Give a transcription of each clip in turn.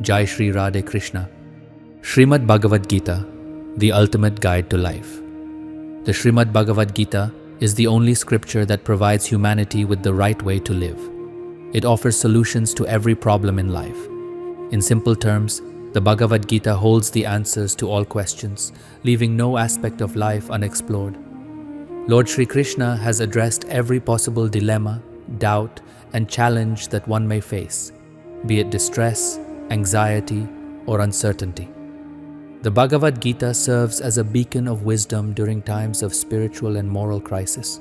Jai Shri Radhe Krishna. Srimad Bhagavad Gita, the ultimate guide to life. The Srimad Bhagavad Gita is the only scripture that provides humanity with the right way to live. It offers solutions to every problem in life. In simple terms, the Bhagavad Gita holds the answers to all questions, leaving no aspect of life unexplored. Lord Shri Krishna has addressed every possible dilemma, doubt, and challenge that one may face, be it distress, anxiety, or uncertainty. The Bhagavad Gita serves as a beacon of wisdom during times of spiritual and moral crisis.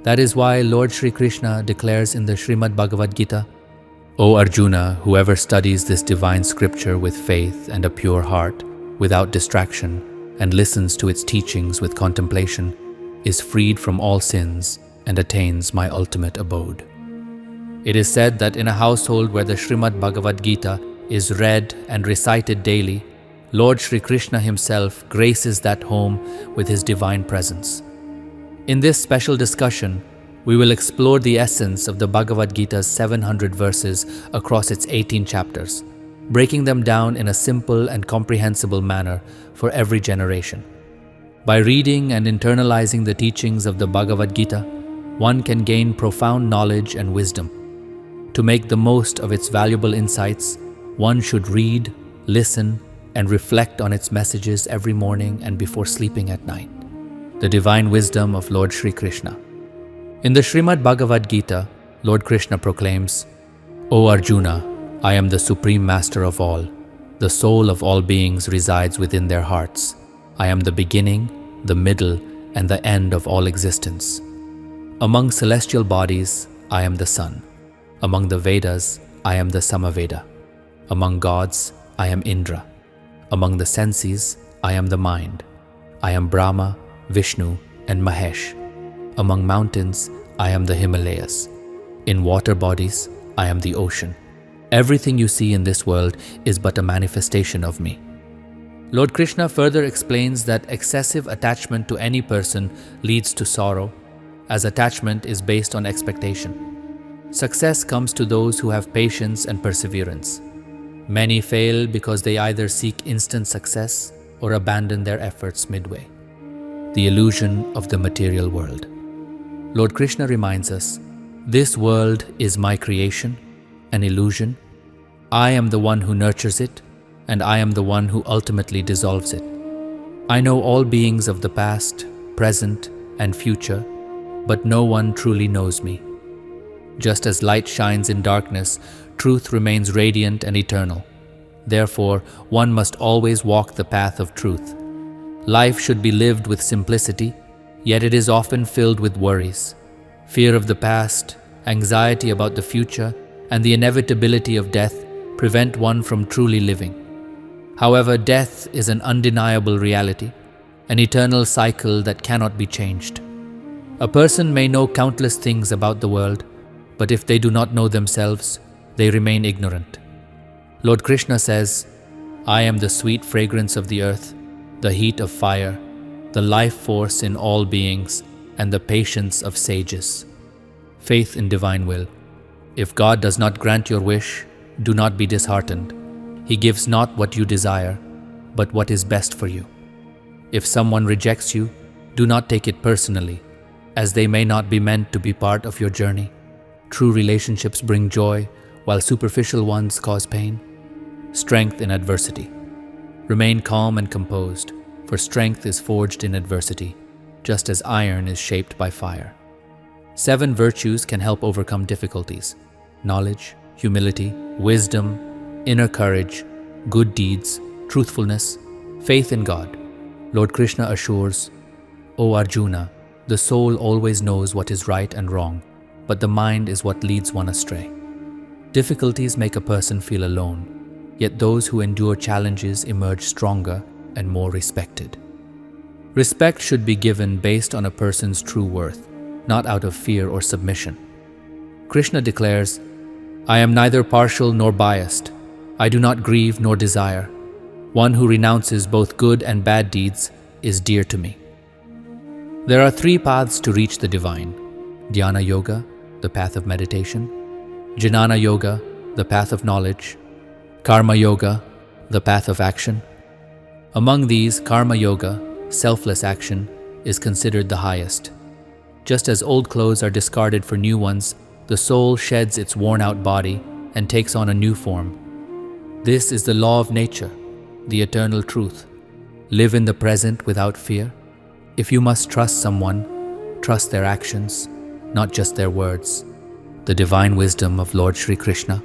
That is why Lord Shri Krishna declares in the Srimad Bhagavad Gita, "O Arjuna, whoever studies this divine scripture with faith and a pure heart, without distraction, and listens to its teachings with contemplation, is freed from all sins and attains my ultimate abode." It is said that in a household where the Srimad Bhagavad Gita is read and recited daily, Lord Shri Krishna himself graces that home with his divine presence. In this special discussion, we will explore the essence of the Bhagavad Gita's 700 verses across its 18 chapters, breaking them down in a simple and comprehensible manner for every generation. By reading and internalizing the teachings of the Bhagavad Gita, one can gain profound knowledge and wisdom. To make the most of its valuable insights, one should read, listen, and reflect on its messages every morning and before sleeping at night. The divine wisdom of Lord Shri Krishna. In the Srimad Bhagavad Gita, Lord Krishna proclaims, "O Arjuna, I am the Supreme Master of all. The soul of all beings resides within their hearts. I am the beginning, the middle, and the end of all existence. Among celestial bodies, I am the sun. Among the Vedas, I am the Samaveda. Among gods, I am Indra. Among the senses, I am the mind. I am Brahma, Vishnu, and Mahesh. Among mountains, I am the Himalayas. In water bodies, I am the ocean. Everything you see in this world is but a manifestation of me." Lord Krishna further explains that excessive attachment to any person leads to sorrow, as attachment is based on expectation. Success comes to those who have patience and perseverance. Many fail because they either seek instant success or abandon their efforts midway. The illusion of the material world. Lord Krishna reminds us, "This world is my creation, an illusion. I am the one who nurtures it, and I am the one who ultimately dissolves it. I know all beings of the past, present, and future, but no one truly knows me. Just as light shines in darkness, truth remains radiant and eternal. Therefore, one must always walk the path of truth. Life should be lived with simplicity, yet it is often filled with worries. Fear of the past, anxiety about the future, and the inevitability of death prevent one from truly living. However, death is an undeniable reality, an eternal cycle that cannot be changed. A person may know countless things about the world, but if they do not know themselves, they remain ignorant. Lord Krishna says, "I am the sweet fragrance of the earth, the heat of fire, the life force in all beings, and the patience of sages." Faith in divine will. If God does not grant your wish, do not be disheartened. He gives not what you desire, but what is best for you. If someone rejects you, do not take it personally, as they may not be meant to be part of your journey. True relationships bring joy, while superficial ones cause pain. Strength in adversity. Remain calm and composed, for strength is forged in adversity, just as iron is shaped by fire. 7 virtues can help overcome difficulties: knowledge, humility, wisdom, inner courage, good deeds, truthfulness, faith in God. Lord Krishna assures, "O Arjuna, the soul always knows what is right and wrong, but the mind is what leads one astray." Difficulties make a person feel alone, yet those who endure challenges emerge stronger and more respected. Respect should be given based on a person's true worth, not out of fear or submission. Krishna declares, "I am neither partial nor biased. I do not grieve nor desire. One who renounces both good and bad deeds is dear to me." There are 3 paths to reach the divine: Dhyana Yoga, the path of meditation; Jnana Yoga, the path of knowledge; Karma Yoga, the path of action. Among these, Karma Yoga, selfless action, is considered the highest. Just as old clothes are discarded for new ones, the soul sheds its worn-out body and takes on a new form. This is the law of nature, the eternal truth. Live in the present without fear. If you must trust someone, trust their actions, not just their words. The divine wisdom of Lord Shri Krishna.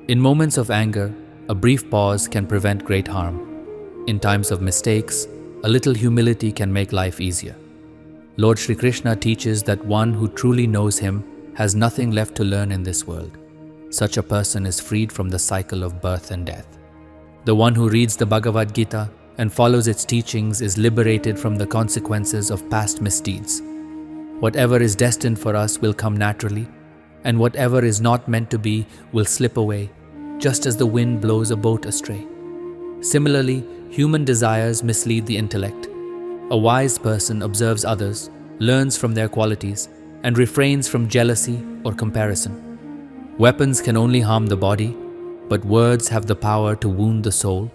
In moments of anger, a brief pause can prevent great harm. In times of mistakes, a little humility can make life easier. Lord Shri Krishna teaches that one who truly knows him has nothing left to learn in this world. Such a person is freed from the cycle of birth and death. The one who reads the Bhagavad Gita and follows its teachings is liberated from the consequences of past misdeeds. Whatever is destined for us will come naturally, and whatever is not meant to be will slip away, just as the wind blows a boat astray. Similarly, human desires mislead the intellect. A wise person observes others, learns from their qualities, and refrains from jealousy or comparison. Weapons can only harm the body, but words have the power to wound the soul.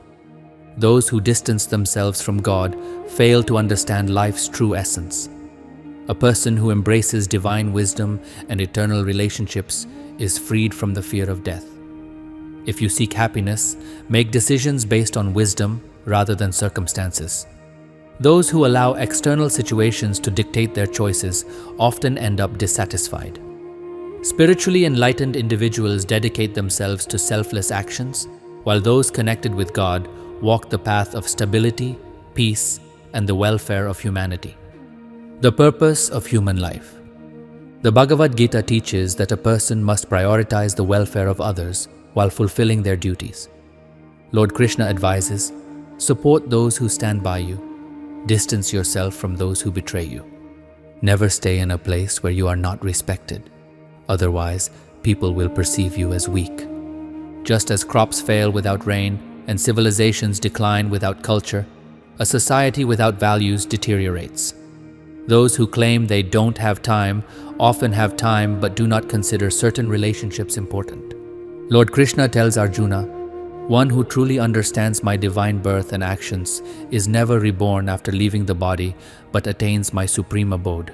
Those who distance themselves from God fail to understand life's true essence. A person who embraces divine wisdom and eternal relationships is freed from the fear of death. If you seek happiness, make decisions based on wisdom rather than circumstances. Those who allow external situations to dictate their choices often end up dissatisfied. Spiritually enlightened individuals dedicate themselves to selfless actions, while those connected with God walk the path of stability, peace, and the welfare of humanity. The purpose of human life. The Bhagavad Gita teaches that a person must prioritize the welfare of others while fulfilling their duties. Lord Krishna advises, support those who stand by you. Distance yourself from those who betray you. Never stay in a place where you are not respected. Otherwise, people will perceive you as weak. Just as crops fail without rain and civilizations decline without culture, a society without values deteriorates. Those who claim they don't have time often have time but do not consider certain relationships important. Lord Krishna tells Arjuna, one who truly understands my divine birth and actions is never reborn after leaving the body but attains my supreme abode.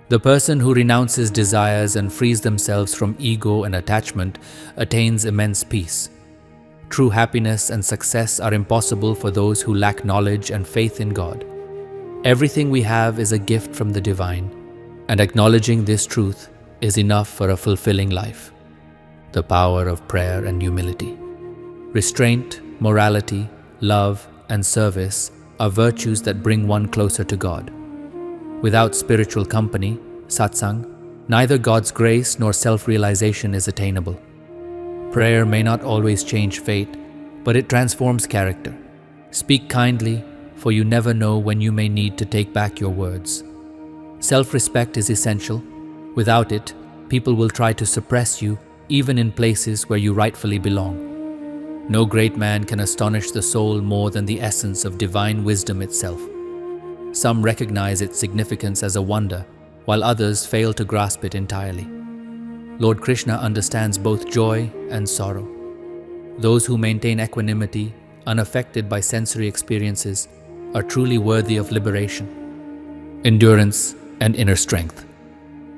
The person who renounces desires and frees themselves from ego and attachment attains immense peace. True happiness and success are impossible for those who lack knowledge and faith in God. Everything we have is a gift from the divine, and acknowledging this truth is enough for a fulfilling life. The power of prayer and humility. Restraint, morality, love, and service are virtues that bring one closer to God. Without spiritual company, satsang, neither God's grace nor self-realization is attainable. Prayer may not always change fate, but it transforms character. Speak kindly, for you never know when you may need to take back your words. Self-respect is essential. Without it, people will try to suppress you even in places where you rightfully belong. No great man can astonish the soul more than the essence of divine wisdom itself. Some recognize its significance as a wonder, while others fail to grasp it entirely. Lord Krishna understands both joy and sorrow. Those who maintain equanimity, unaffected by sensory experiences, are truly worthy of liberation, endurance, and inner strength.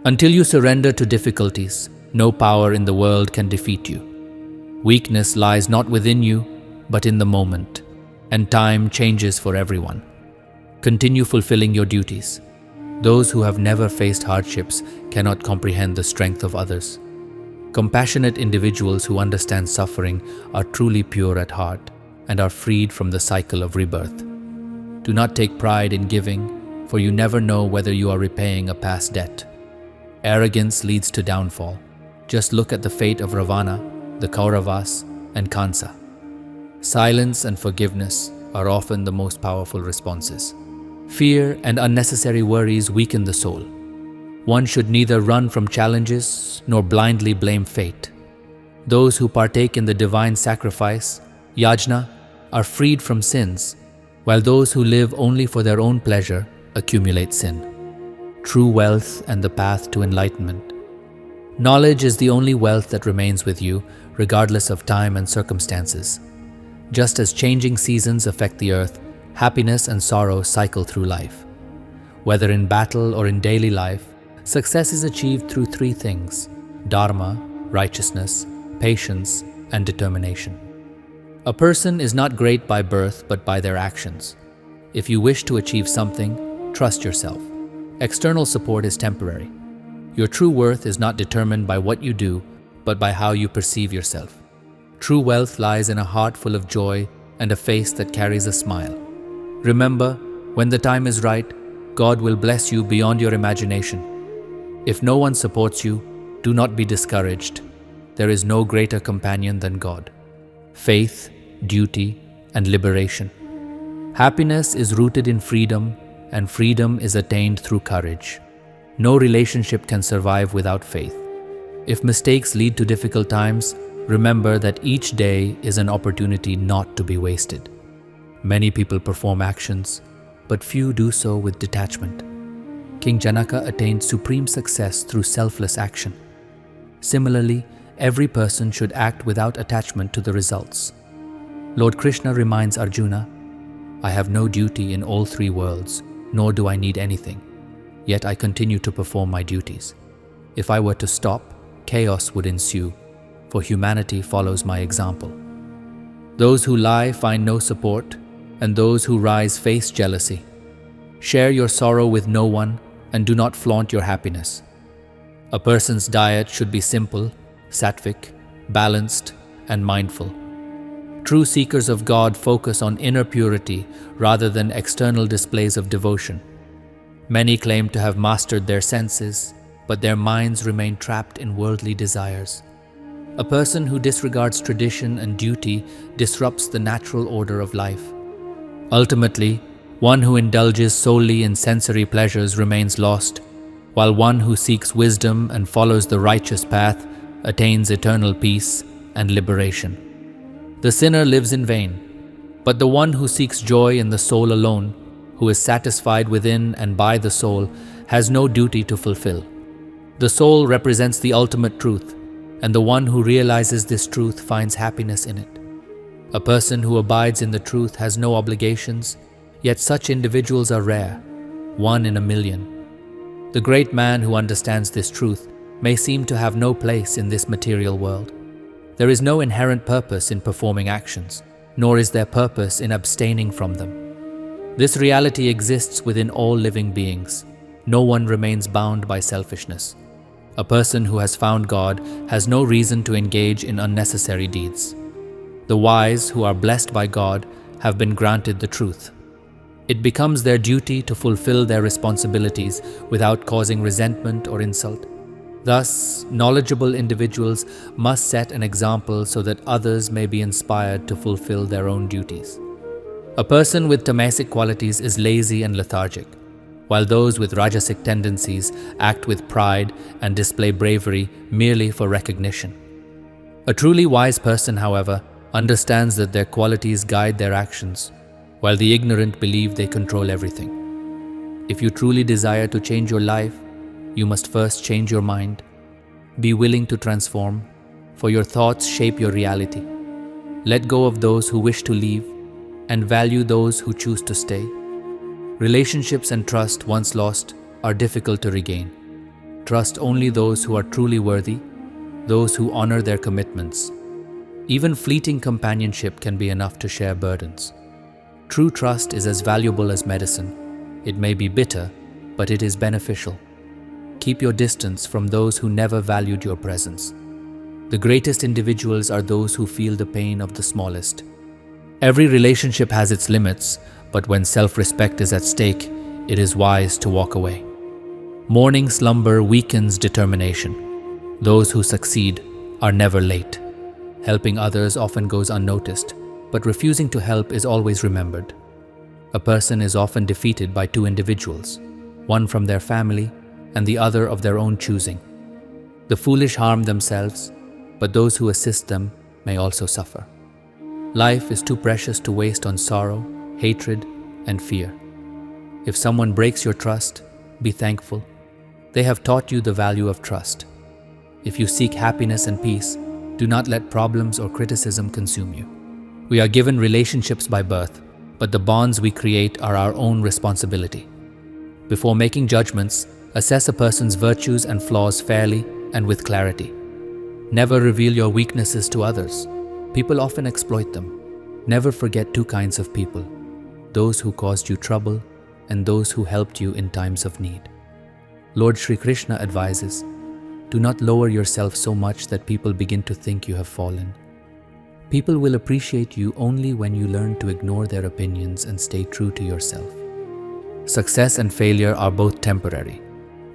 Until you surrender to difficulties, no power in the world can defeat you. Weakness lies not within you, but in the moment, and time changes for everyone. Continue fulfilling your duties. Those who have never faced hardships cannot comprehend the strength of others. Compassionate individuals who understand suffering are truly pure at heart and are freed from the cycle of rebirth. Do not take pride in giving, for you never know whether you are repaying a past debt. Arrogance leads to downfall. Just look at the fate of Ravana, the Kauravas, and Kansa. Silence and forgiveness are often the most powerful responses. Fear and unnecessary worries weaken the soul. One should neither run from challenges nor blindly blame fate. Those who partake in the divine sacrifice, yajna, are freed from sins, while those who live only for their own pleasure accumulate sin. True wealth and the path to enlightenment. Knowledge is the only wealth that remains with you. regardless of time and circumstances. Just as changing seasons affect the earth, happiness and sorrow cycle through life. Whether in battle or in daily life, success is achieved through three things: dharma, righteousness, patience, and determination. A person is not great by birth but by their actions. If you wish to achieve something, trust yourself. External support is temporary. Your true worth is not determined by what you do, but by how you perceive yourself. True wealth lies in a heart full of joy and a face that carries a smile. Remember, when the time is right, God will bless you beyond your imagination. If no one supports you, do not be discouraged. There is no greater companion than God. Faith, duty, and liberation. Happiness is rooted in freedom, and freedom is attained through courage. No relationship can survive without faith. If mistakes lead to difficult times, remember that each day is an opportunity not to be wasted. Many people perform actions, but few do so with detachment. King Janaka attained supreme success through selfless action. Similarly, every person should act without attachment to the results. Lord Krishna reminds Arjuna, "I have no duty in all three worlds, nor do I need anything. Yet I continue to perform my duties. If I were to stop, chaos would ensue, for humanity follows my example." Those who lie find no support, and those who rise face jealousy. Share your sorrow with no one, and do not flaunt your happiness. A person's diet should be simple, sattvic, balanced, and mindful. True seekers of God focus on inner purity rather than external displays of devotion. Many claim to have mastered their senses, but their minds remain trapped in worldly desires. A person who disregards tradition and duty disrupts the natural order of life. Ultimately, one who indulges solely in sensory pleasures remains lost, while one who seeks wisdom and follows the righteous path attains eternal peace and liberation. The sinner lives in vain, but the one who seeks joy in the soul alone, who is satisfied within and by the soul, has no duty to fulfill. The soul represents the ultimate truth, and the one who realizes this truth finds happiness in it. A person who abides in the truth has no obligations, yet such individuals are rare, 1 in a million. The great man who understands this truth may seem to have no place in this material world. There is no inherent purpose in performing actions, nor is there purpose in abstaining from them. This reality exists within all living beings. No one remains bound by selfishness. A person who has found God has no reason to engage in unnecessary deeds. The wise who are blessed by God have been granted the truth. It becomes their duty to fulfill their responsibilities without causing resentment or insult. Thus, knowledgeable individuals must set an example so that others may be inspired to fulfill their own duties. A person with tamasic qualities is lazy and lethargic, while those with rajasic tendencies act with pride and display bravery merely for recognition. A truly wise person, however, understands that their qualities guide their actions, while the ignorant believe they control everything. If you truly desire to change your life, you must first change your mind. Be willing to transform, for your thoughts shape your reality. Let go of those who wish to leave, and value those who choose to stay. Relationships and trust once lost are difficult to regain. Trust only those who are truly worthy, those who honor their commitments. Even fleeting companionship can be enough to share burdens. True trust is as valuable as medicine. It may be bitter, but it is beneficial. Keep your distance from those who never valued your presence. The greatest individuals are those who feel the pain of the smallest. Every relationship has its limits, but when self-respect is at stake, it is wise to walk away. Morning slumber weakens determination. Those who succeed are never late. Helping others often goes unnoticed, but refusing to help is always remembered. A person is often defeated by two individuals, one from their family and the other of their own choosing. The foolish harm themselves, but those who assist them may also suffer. Life is too precious to waste on sorrow, hatred, and fear. If someone breaks your trust, be thankful. They have taught you the value of trust. If you seek happiness and peace, Do not let problems or criticism consume you. We are given relationships by birth, but the bonds we create are our own responsibility. Before making judgments, assess a person's virtues and flaws fairly and with clarity. Never reveal your weaknesses to others. People often exploit them. Never forget two kinds of people: those who caused you trouble and those who helped you in times of need. Lord Shri Krishna advises, do not lower yourself so much that people begin to think you have fallen. People will appreciate you only when you learn to ignore their opinions and stay true to yourself. Success and failure are both temporary.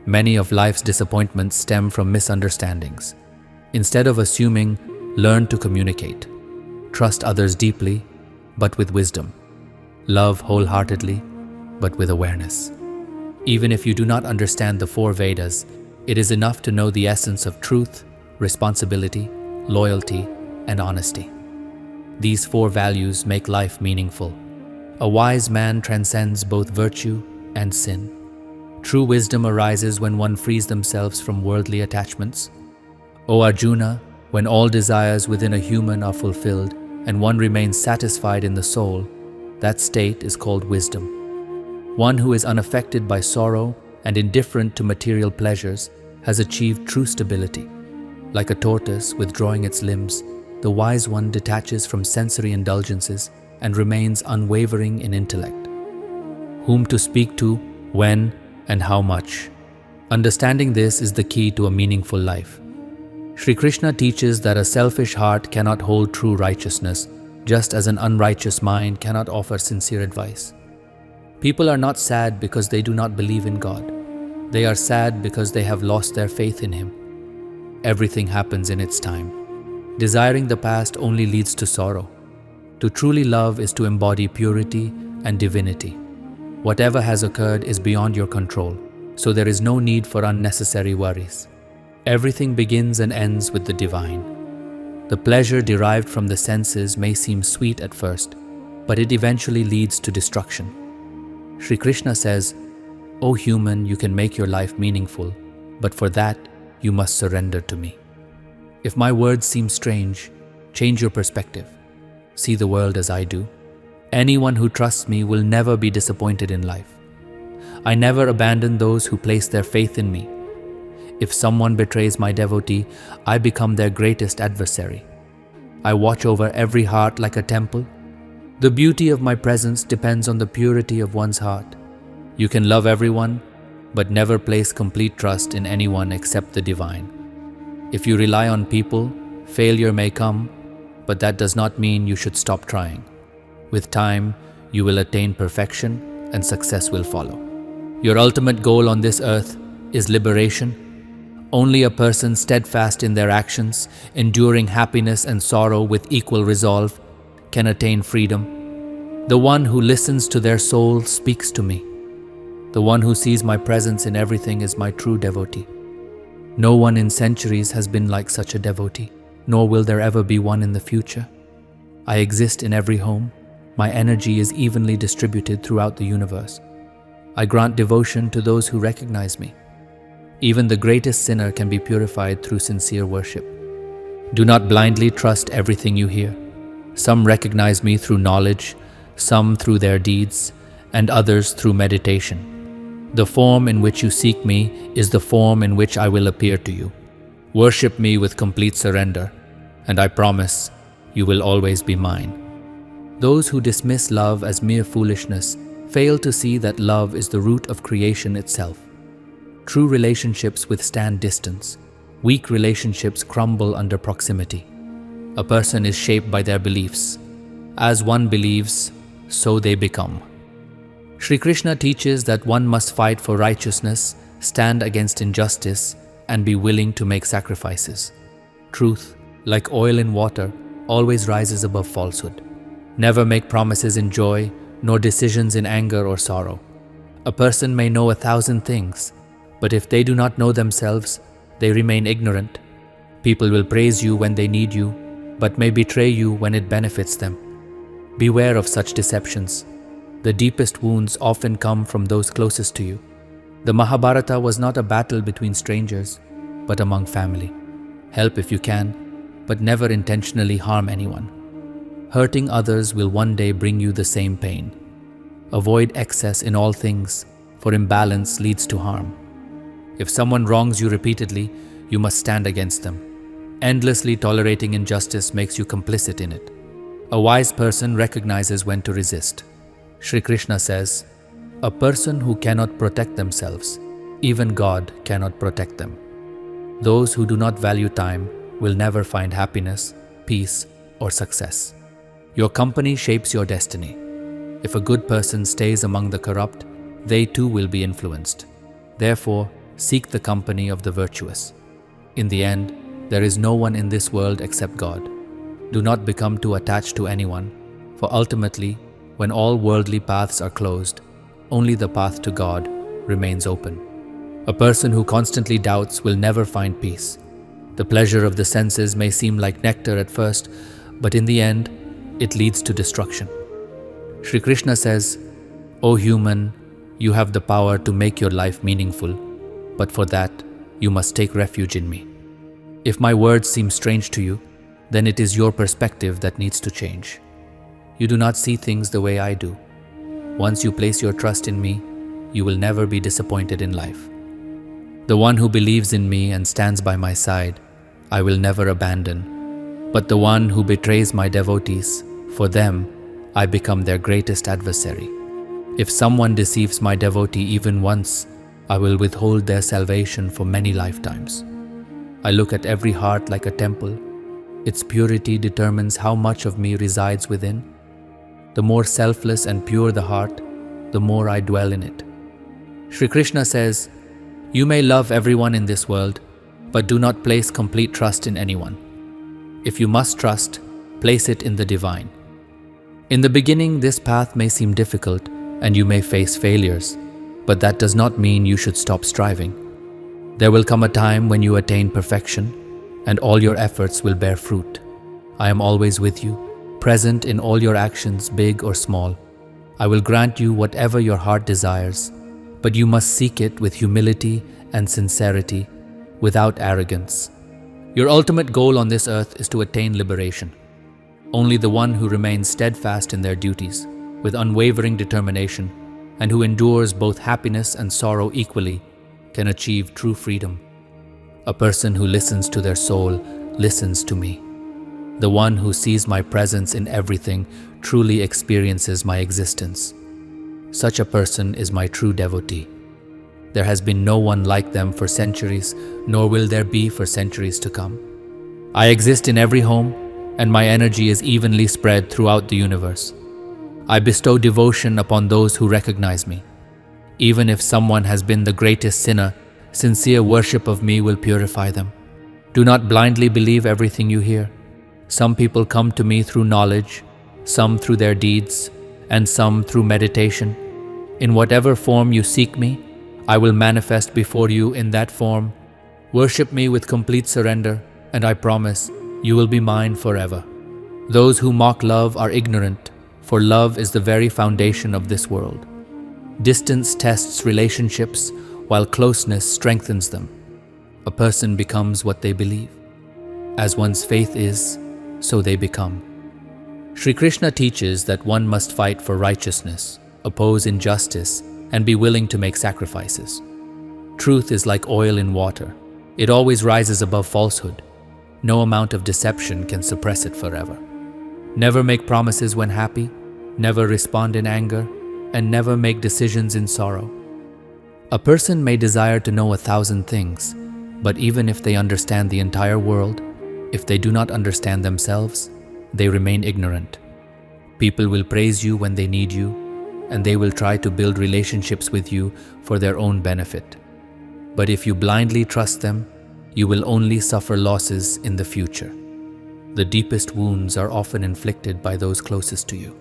Many of life's disappointments stem from misunderstandings. Instead of assuming, learn to communicate. Trust others deeply, but with wisdom. Love wholeheartedly, but with awareness. Even if you do not understand the four Vedas, it is enough to know the essence of truth, responsibility, loyalty, and honesty. These four values make life meaningful. A wise man transcends both virtue and sin. True wisdom arises when one frees themselves from worldly attachments. O Arjuna, when all desires within a human are fulfilled and one remains satisfied in the soul, that state is called wisdom. One who is unaffected by sorrow and indifferent to material pleasures has achieved true stability. Like a tortoise withdrawing its limbs, the wise one detaches from sensory indulgences and remains unwavering in intellect. Whom to speak to, when, and how much. Understanding this is the key to a meaningful life. Shri Krishna teaches that a selfish heart cannot hold true righteousness, just as an unrighteous mind cannot offer sincere advice. People are not sad because they do not believe in God. They are sad because they have lost their faith in Him. Everything happens in its time. Desiring the past only leads to sorrow. To truly love is to embody purity and divinity. Whatever has occurred is beyond your control, so there is no need for unnecessary worries. Everything begins and ends with the divine. The pleasure derived from the senses may seem sweet at first, but it eventually leads to destruction. Shri Krishna says, O human, you can make your life meaningful, but for that, you must surrender to me. If my words seem strange, change your perspective. See the world as I do. Anyone who trusts me will never be disappointed in life. I never abandon those who place their faith in me. If someone betrays my devotee, I become their greatest adversary. I watch over every heart like a temple. The beauty of my presence depends on the purity of one's heart. You can love everyone, but never place complete trust in anyone except the divine. If you rely on people, failure may come, but that does not mean you should stop trying. With time, you will attain perfection and success will follow. Your ultimate goal on this earth is liberation. Only a person steadfast in their actions, enduring happiness and sorrow with equal resolve, can attain freedom. The one who listens to their soul speaks to me. The one who sees my presence in everything is my true devotee. No one in centuries has been like such a devotee, nor will there ever be one in the future. I exist in every home. My energy is evenly distributed throughout the universe. I grant devotion to those who recognize me. Even the greatest sinner can be purified through sincere worship. Do not blindly trust everything you hear. Some recognize me through knowledge, some through their deeds, and others through meditation. The form in which you seek me is the form in which I will appear to you. Worship me with complete surrender, and I promise you will always be mine. Those who dismiss love as mere foolishness fail to see that love is the root of creation itself. True relationships withstand distance. Weak relationships crumble under proximity. A person is shaped by their beliefs. As one believes, so they become. Shri Krishna teaches that one must fight for righteousness, stand against injustice, and be willing to make sacrifices. Truth, like oil in water, always rises above falsehood. Never make promises in joy, nor decisions in anger or sorrow. A person may know 1,000 things, but if they do not know themselves, they remain ignorant. People will praise you when they need you, but may betray you when it benefits them. Beware of such deceptions. The deepest wounds often come from those closest to you. The Mahabharata was not a battle between strangers, but among family. Help if you can, but never intentionally harm anyone. Hurting others will one day bring you the same pain. Avoid excess in all things, for imbalance leads to harm. If someone wrongs you repeatedly, you must stand against them. Endlessly tolerating injustice makes you complicit in it. A wise person recognizes when to resist. Shri Krishna says, "A person who cannot protect themselves, even God cannot protect them." Those who do not value time will never find happiness, peace, or success. Your company shapes your destiny. If a good person stays among the corrupt, they too will be influenced. Therefore, seek the company of the virtuous. In the end, there is no one in this world except God. Do not become too attached to anyone, for ultimately, when all worldly paths are closed, only the path to God remains open. A person who constantly doubts will never find peace. The pleasure of the senses may seem like nectar at first, but in the end, it leads to destruction. Shri Krishna says, "O human, you have the power to make your life meaningful, but for that, you must take refuge in me." If my words seem strange to you, then it is your perspective that needs to change. You do not see things the way I do. Once you place your trust in me, you will never be disappointed in life. The one who believes in me and stands by my side, I will never abandon. But the one who betrays my devotees, for them, I become their greatest adversary. If someone deceives my devotee even once, I will withhold their salvation for many lifetimes. I look at every heart like a temple. Its purity determines how much of me resides within. The more selfless and pure the heart, the more I dwell in it. Shri Krishna says, "You may love everyone in this world, but do not place complete trust in anyone. If you must trust, place it in the divine." In the beginning, this path may seem difficult and you may face failures, but that does not mean you should stop striving. There will come a time when you attain perfection and all your efforts will bear fruit. I am always with you, present in all your actions, big or small. I will grant you whatever your heart desires, but you must seek it with humility and sincerity, without arrogance. Your ultimate goal on this earth is to attain liberation. Only the one who remains steadfast in their duties, with unwavering determination, and who endures both happiness and sorrow equally, can achieve true freedom. A person who listens to their soul listens to me. The one who sees my presence in everything truly experiences my existence. Such a person is my true devotee. There has been no one like them for centuries, nor will there be for centuries to come. I exist in every home, and my energy is evenly spread throughout the universe. I bestow devotion upon those who recognize me. Even if someone has been the greatest sinner, sincere worship of me will purify them. Do not blindly believe everything you hear. Some people come to me through knowledge, some through their deeds, and some through meditation. In whatever form you seek me, I will manifest before you in that form. Worship me with complete surrender, and I promise you will be mine forever. Those who mock love are ignorant, for love is the very foundation of this world. Distance tests relationships, while closeness strengthens them. A person becomes what they believe. As one's faith is, so they become. Shri Krishna teaches that one must fight for righteousness, oppose injustice, and be willing to make sacrifices. Truth is like oil in water. It always rises above falsehood. No amount of deception can suppress it forever. Never make promises when happy, never respond in anger, and never make decisions in sorrow. A person may desire to know 1,000 things, but even if they understand the entire world, if they do not understand themselves, they remain ignorant. People will praise you when they need you, and they will try to build relationships with you for their own benefit. But if you blindly trust them, you will only suffer losses in the future. The deepest wounds are often inflicted by those closest to you.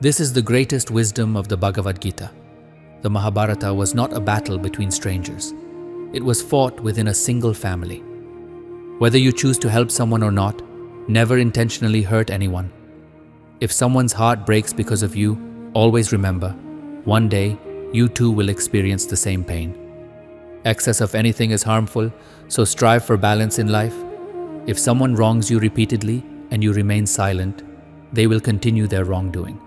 This is the greatest wisdom of the Bhagavad Gita. The Mahabharata was not a battle between strangers. It was fought within a single family. Whether you choose to help someone or not, never intentionally hurt anyone. If someone's heart breaks because of you, always remember, one day you too will experience the same pain. Excess of anything is harmful, so strive for balance in life. If someone wrongs you repeatedly and you remain silent, they will continue their wrongdoing.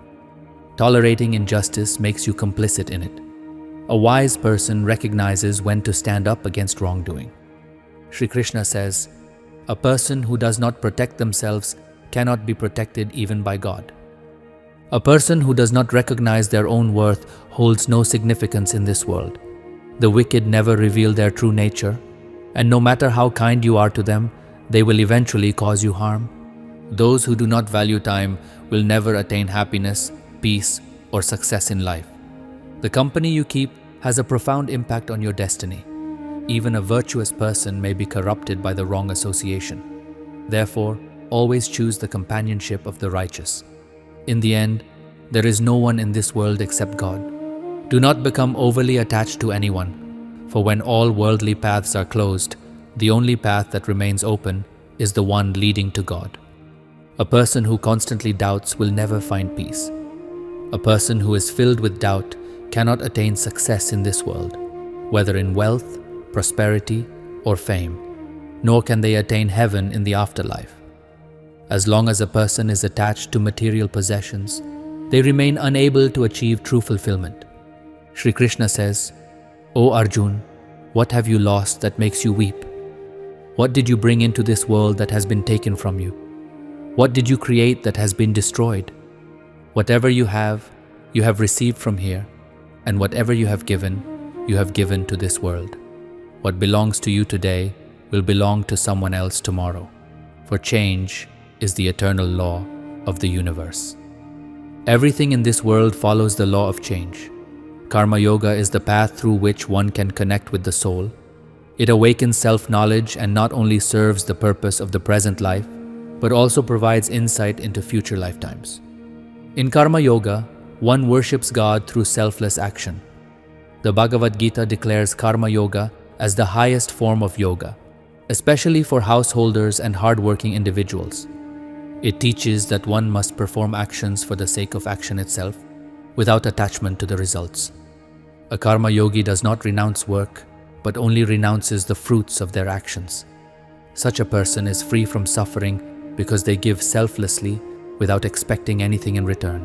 Tolerating injustice makes you complicit in it. A wise person recognizes when to stand up against wrongdoing. Shri Krishna says, "A person who does not protect themselves cannot be protected even by God." A person who does not recognize their own worth holds no significance in this world. The wicked never reveal their true nature, and no matter how kind you are to them, they will eventually cause you harm. Those who do not value time will never attain happiness, peace, or success in life. The company you keep has a profound impact on your destiny. Even a virtuous person may be corrupted by the wrong association. Therefore, always choose the companionship of the righteous. In the end, there is no one in this world except God. Do not become overly attached to anyone, for when all worldly paths are closed, the only path that remains open is the one leading to God. A person who constantly doubts will never find peace. A person who is filled with doubt cannot attain success in this world, whether in wealth, prosperity, or fame, nor can they attain heaven in the afterlife. As long as a person is attached to material possessions, they remain unable to achieve true fulfillment. Shri Krishna says, "O Arjun, what have you lost that makes you weep? What did you bring into this world that has been taken from you? What did you create that has been destroyed? Whatever you have received from here, and whatever you have given to this world. What belongs to you today will belong to someone else tomorrow, for change is the eternal law of the universe." Everything in this world follows the law of change. Karma Yoga is the path through which one can connect with the soul. It awakens self-knowledge and not only serves the purpose of the present life, but also provides insight into future lifetimes. In Karma Yoga, one worships God through selfless action. The Bhagavad Gita declares Karma Yoga as the highest form of yoga, especially for householders and hardworking individuals. It teaches that one must perform actions for the sake of action itself, without attachment to the results. A karma yogi does not renounce work, but only renounces the fruits of their actions. Such a person is free from suffering because they give selflessly without expecting anything in return.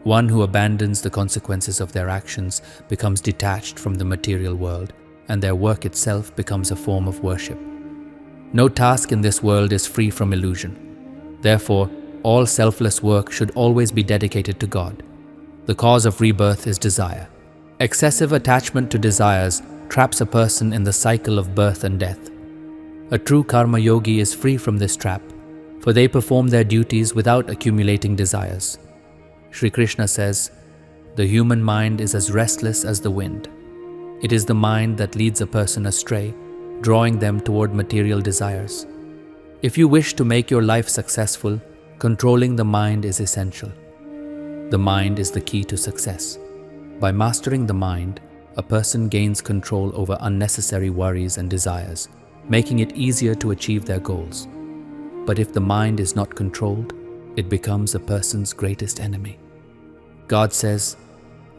One who abandons the consequences of their actions becomes detached from the material world, and their work itself becomes a form of worship. No task in this world is free from illusion. Therefore, all selfless work should always be dedicated to God. The cause of rebirth is desire. Excessive attachment to desires traps a person in the cycle of birth and death. A true karma yogi is free from this trap, for they perform their duties without accumulating desires. Shri Krishna says, "The human mind is as restless as the wind. It is the mind that leads a person astray, drawing them toward material desires." If you wish to make your life successful, controlling the mind is essential. The mind is the key to success. By mastering the mind, a person gains control over unnecessary worries and desires, making it easier to achieve their goals. But if the mind is not controlled, it becomes a person's greatest enemy. God says,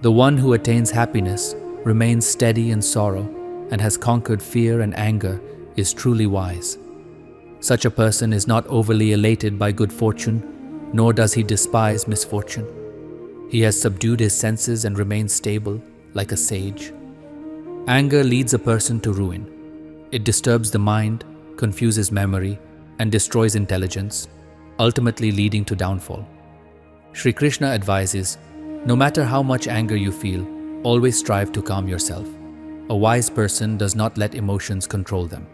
"The one who attains happiness, remains steady in sorrow, and has conquered fear and anger is truly wise." Such a person is not overly elated by good fortune, nor does he despise misfortune. He has subdued his senses and remains stable, like a sage. Anger leads a person to ruin. It disturbs the mind, confuses memory, and destroys intelligence, ultimately leading to downfall. Shri Krishna advises, no matter how much anger you feel, always strive to calm yourself. A wise person does not let emotions control them.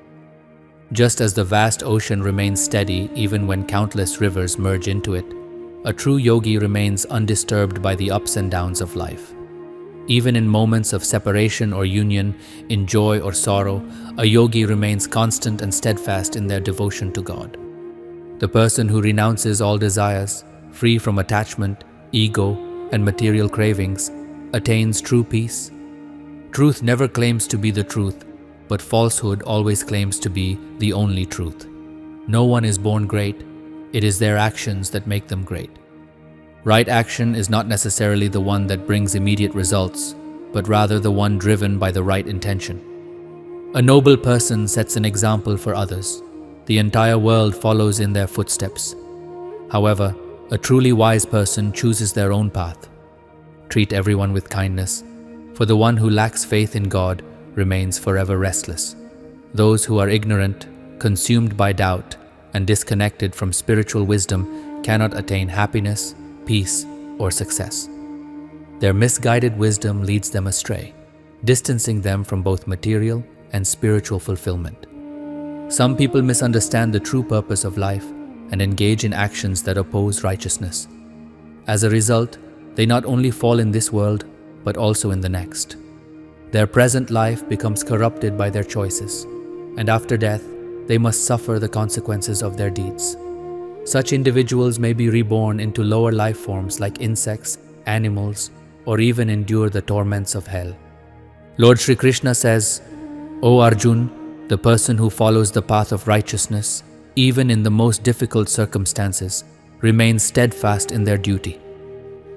Just as the vast ocean remains steady even when countless rivers merge into it, a true yogi remains undisturbed by the ups and downs of life. Even in moments of separation or union, in joy or sorrow, a yogi remains constant and steadfast in their devotion to God. The person who renounces all desires, free from attachment, ego, and material cravings, attains true peace. Truth never claims to be the truth, but falsehood always claims to be the only truth. No one is born great. It is their actions that make them great. Right action is not necessarily the one that brings immediate results, but rather the one driven by the right intention. A noble person sets an example for others. The entire world follows in their footsteps. However, a truly wise person chooses their own path. Treat everyone with kindness, for the one who lacks faith in God remains forever restless. Those who are ignorant, consumed by doubt, and disconnected from spiritual wisdom cannot attain happiness, peace, or success. Their misguided wisdom leads them astray, distancing them from both material and spiritual fulfillment. Some people misunderstand the true purpose of life and engage in actions that oppose righteousness. As a result, they not only fall in this world, but also in the next. Their present life becomes corrupted by their choices, and after death, they must suffer the consequences of their deeds. Such individuals may be reborn into lower life forms like insects, animals, or even endure the torments of hell. Lord Shri Krishna says, "O Arjun, the person who follows the path of righteousness, even in the most difficult circumstances, remains steadfast in their duty.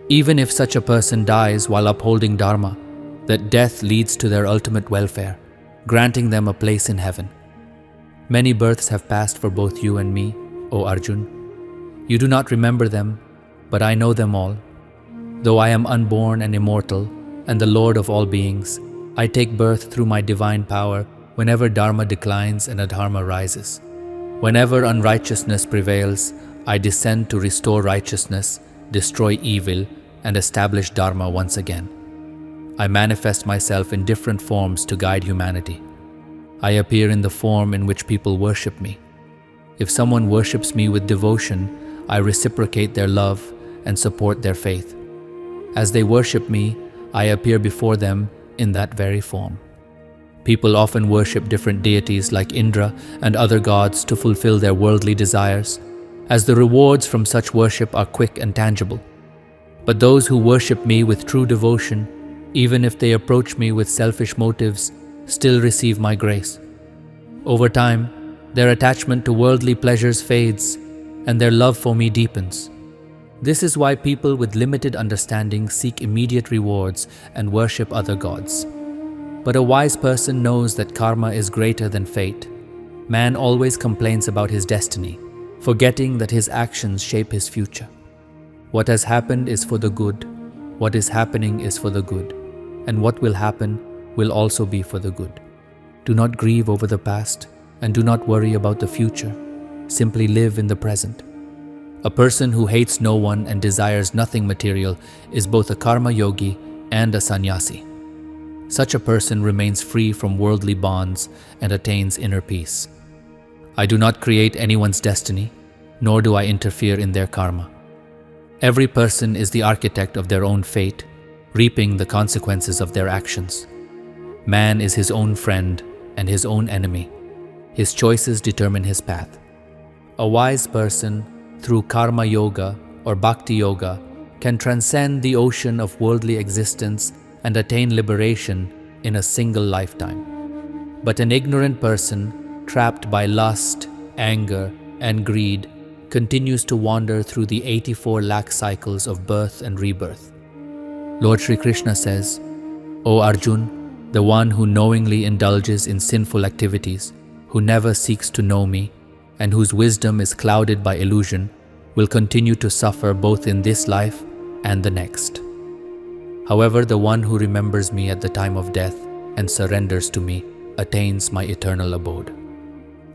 Even if such a person dies while upholding Dharma, that death leads to their ultimate welfare, granting them a place in heaven. Many births have passed for both you and me, O Arjun. You do not remember them, but I know them all. Though I am unborn and immortal, and the Lord of all beings, I take birth through my divine power whenever Dharma declines and Adharma rises. Whenever unrighteousness prevails, I descend to restore righteousness, destroy evil, and establish Dharma once again. I manifest myself in different forms to guide humanity. I appear in the form in which people worship me. If someone worships me with devotion, I reciprocate their love and support their faith. As they worship me, I appear before them in that very form. People often worship different deities like Indra and other gods to fulfill their worldly desires, as the rewards from such worship are quick and tangible. But those who worship me with true devotion, even if they approach me with selfish motives, still receive my grace. Over time, their attachment to worldly pleasures fades, and their love for me deepens. This is why people with limited understanding seek immediate rewards and worship other gods. But a wise person knows that karma is greater than fate. Man always complains about his destiny, forgetting that his actions shape his future. What has happened is for the good, what is happening is for the good, and what will happen will also be for the good. Do not grieve over the past, and do not worry about the future. Simply live in the present. A person who hates no one and desires nothing material is both a karma yogi and a sannyasi. Such a person remains free from worldly bonds and attains inner peace. I do not create anyone's destiny, nor do I interfere in their karma. Every person is the architect of their own fate, reaping the consequences of their actions. Man is his own friend and his own enemy. His choices determine his path. A wise person, through karma yoga or bhakti yoga, can transcend the ocean of worldly existence and attain liberation in a single lifetime. But an ignorant person, trapped by lust, anger, and greed, continues to wander through the 84 lakh cycles of birth and rebirth. Lord Shri Krishna says, "O Arjun, the one who knowingly indulges in sinful activities, who never seeks to know me, and whose wisdom is clouded by illusion, will continue to suffer both in this life and the next. However, the one who remembers me at the time of death and surrenders to me attains my eternal abode.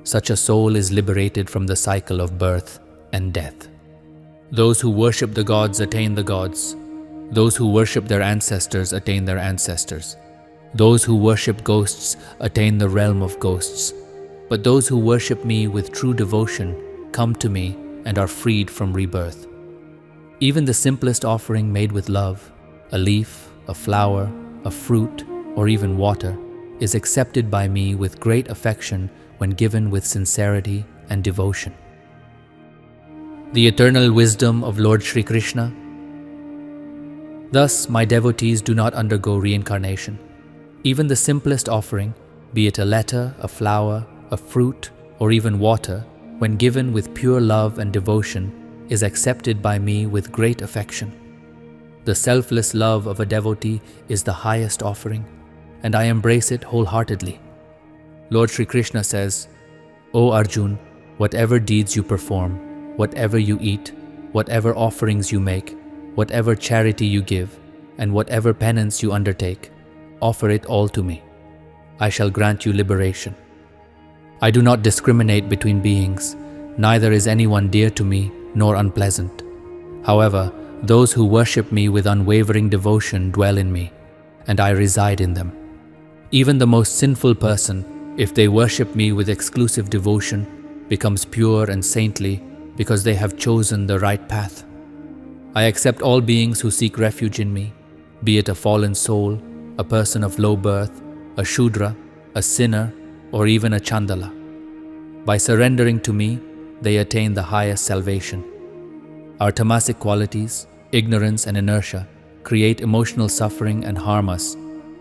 Such a soul is liberated from the cycle of birth and death. Those who worship the gods attain the gods. Those who worship their ancestors attain their ancestors. Those who worship ghosts attain the realm of ghosts. But those who worship me with true devotion come to me and are freed from rebirth. Even the simplest offering made with love, a leaf, a flower, a fruit, or even water, is accepted by me with great affection when given with sincerity and devotion." The eternal wisdom of Lord Shri Krishna. Thus, my devotees do not undergo reincarnation. Even the simplest offering, be it a letter, a flower, a fruit, or even water, when given with pure love and devotion, is accepted by me with great affection. The selfless love of a devotee is the highest offering, and I embrace it wholeheartedly. Lord Shri Krishna says, "O Arjun, Whatever deeds you perform, whatever you eat, whatever offerings you make, whatever charity you give, and whatever penance you undertake, offer it all to me. I shall grant you liberation. I do not discriminate between beings, neither is anyone dear to me nor unpleasant. However, those who worship me with unwavering devotion dwell in me, and I reside in them. Even the most sinful person, if they worship me with exclusive devotion, becomes pure and saintly because they have chosen the right path. I accept all beings who seek refuge in me, be it a fallen soul, a person of low birth, a Shudra, a sinner, or even a Chandala. By surrendering to me, they attain the highest salvation. Our tamasic qualities, ignorance and inertia, create emotional suffering and harm us,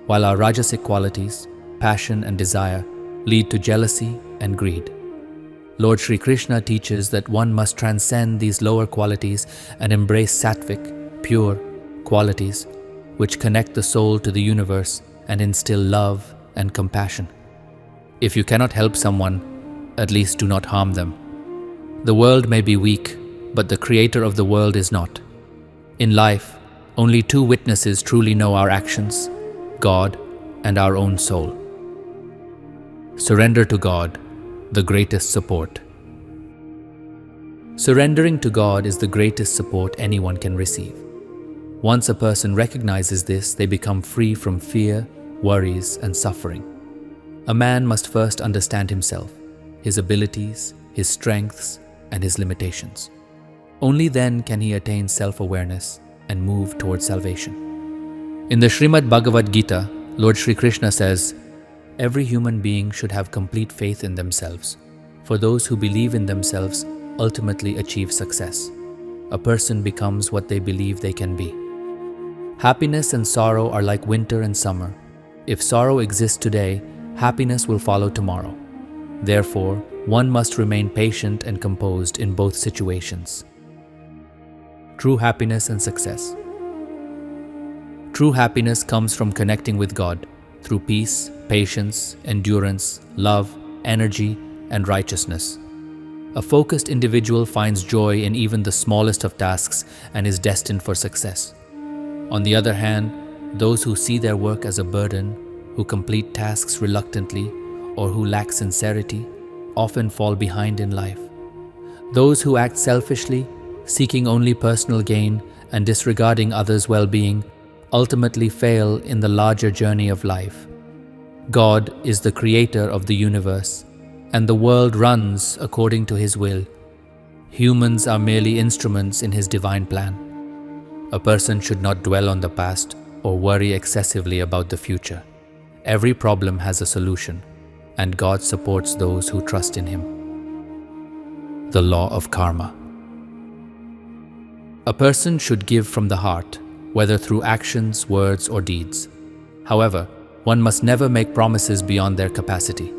while our rajasic qualities, passion and desire, lead to jealousy and greed. Lord Shri Krishna teaches that one must transcend these lower qualities and embrace sattvic, pure qualities, which connect the soul to the universe and instill love and compassion. If you cannot help someone, at least do not harm them. The world may be weak, but the creator of the world is not. In life, only two witnesses truly know our actions, God and our own soul. Surrender to God, the greatest support. Surrendering to God is the greatest support anyone can receive. Once a person recognizes this, they become free from fear, worries, and suffering. A man must first understand himself, his abilities, his strengths, and his limitations. Only then can he attain self-awareness and move towards salvation. In the Srimad Bhagavad Gita, Lord Shri Krishna says, "Every human being should have complete faith in themselves, for those who believe in themselves ultimately achieve success. A person becomes what they believe they can be." Happiness and sorrow are like winter and summer. If sorrow exists today, happiness will follow tomorrow. Therefore, one must remain patient and composed in both situations. True happiness and success. True happiness comes from connecting with God through peace, patience, endurance, love, energy, and righteousness. A focused individual finds joy in even the smallest of tasks and is destined for success. On the other hand, those who see their work as a burden, who complete tasks reluctantly, or who lack sincerity, often fall behind in life. Those who act selfishly, seeking only personal gain and disregarding others' well-being, ultimately fail in the larger journey of life. God is the creator of the universe, and the world runs according to His will. Humans are merely instruments in His divine plan. A person should not dwell on the past or worry excessively about the future. Every problem has a solution, and God supports those who trust in Him. The law of karma. A person should give from the heart, whether through actions, words, or deeds. However, one must never make promises beyond their capacity.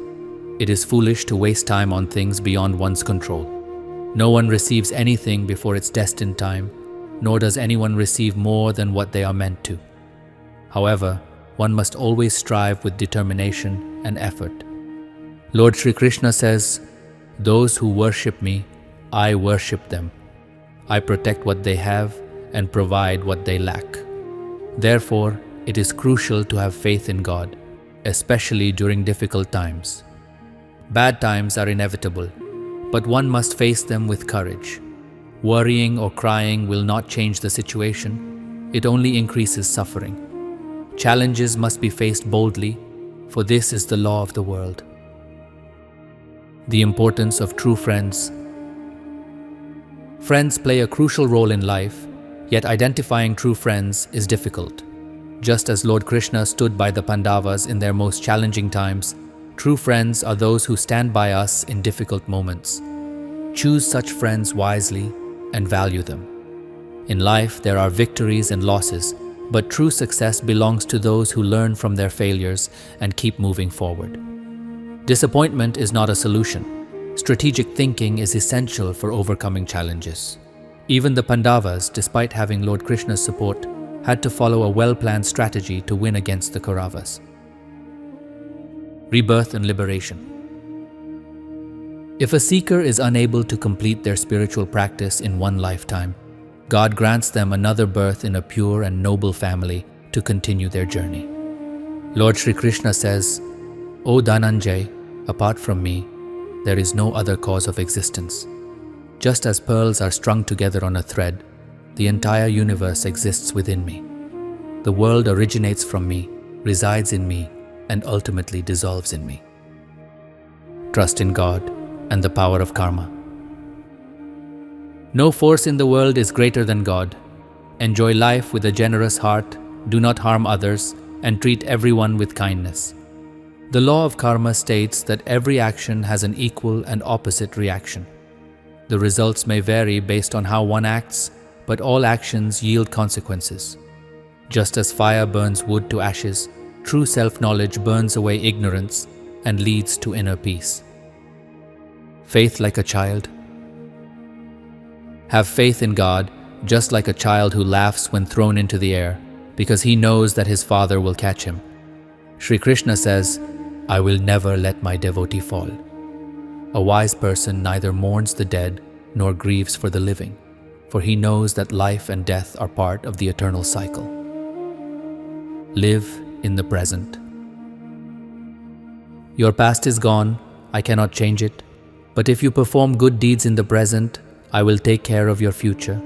It is foolish to waste time on things beyond one's control. No one receives anything before its destined time, nor does anyone receive more than what they are meant to. However, one must always strive with determination and effort. Lord Shri Krishna says, "Those who worship me, I worship them. I protect what they have and provide what they lack." Therefore, it is crucial to have faith in God, especially during difficult times. Bad times are inevitable, but one must face them with courage. Worrying or crying will not change the situation, it only increases suffering. Challenges must be faced boldly, for this is the law of the world. The importance of true friends. Friends play a crucial role in life, yet identifying true friends is difficult. Just as Lord Krishna stood by the Pandavas in their most challenging times, true friends are those who stand by us in difficult moments. Choose such friends wisely and value them. In life, there are victories and losses, but true success belongs to those who learn from their failures and keep moving forward. Disappointment is not a solution. Strategic thinking is essential for overcoming challenges. Even the Pandavas, despite having Lord Krishna's support, had to follow a well-planned strategy to win against the Kauravas. Rebirth and liberation. If a seeker is unable to complete their spiritual practice in one lifetime, God grants them another birth in a pure and noble family to continue their journey. Lord Shri Krishna says, "O Dhananjay, apart from me, there is no other cause of existence. Just as pearls are strung together on a thread, the entire universe exists within me. The world originates from me, resides in me, and ultimately dissolves in me. Trust in God and the power of karma. No force in the world is greater than God. Enjoy life with a generous heart, do not harm others, and treat everyone with kindness. The law of karma states that every action has an equal and opposite reaction. The results may vary based on how one acts, but all actions yield consequences. Just as fire burns wood to ashes, true self-knowledge burns away ignorance and leads to inner peace. Faith like a child. Have faith in God, just like a child who laughs when thrown into the air, because he knows that his father will catch him. Shri Krishna says, "I will never let my devotee fall." A wise person neither mourns the dead nor grieves for the living, for he knows that life and death are part of the eternal cycle. Live in the present. Your past is gone, I cannot change it, but if you perform good deeds in the present, I will take care of your future.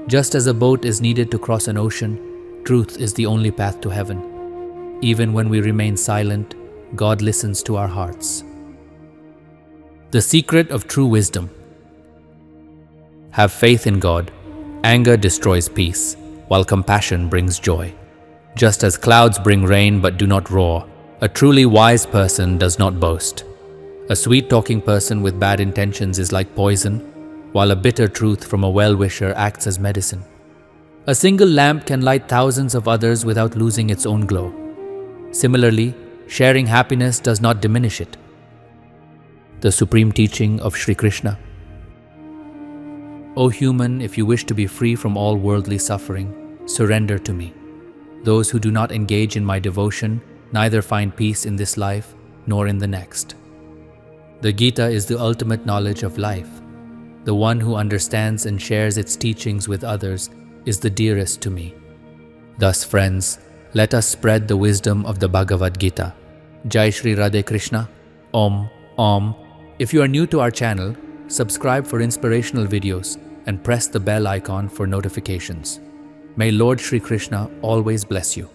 Just as a boat is needed to cross an ocean, truth is the only path to heaven. Even when we remain silent, God listens to our hearts. The secret of true wisdom. Have faith in God. Anger destroys peace, while compassion brings joy. Just as clouds bring rain but do not roar, a truly wise person does not boast. A sweet-talking person with bad intentions is like poison, while a bitter truth from a well-wisher acts as medicine. A single lamp can light thousands of others without losing its own glow. Similarly, sharing happiness does not diminish it. The supreme teaching of Shri Krishna. O human, if you wish to be free from all worldly suffering, surrender to me. Those who do not engage in my devotion neither find peace in this life nor in the next. The Gita is the ultimate knowledge of life. The one who understands and shares its teachings with others is the dearest to me. Thus, friends, let us spread the wisdom of the Bhagavad Gita. Jai Shri Radhe Krishna. Om, Om. If you are new to our channel, subscribe for inspirational videos and press the bell icon for notifications. May Lord Shri Krishna always bless you.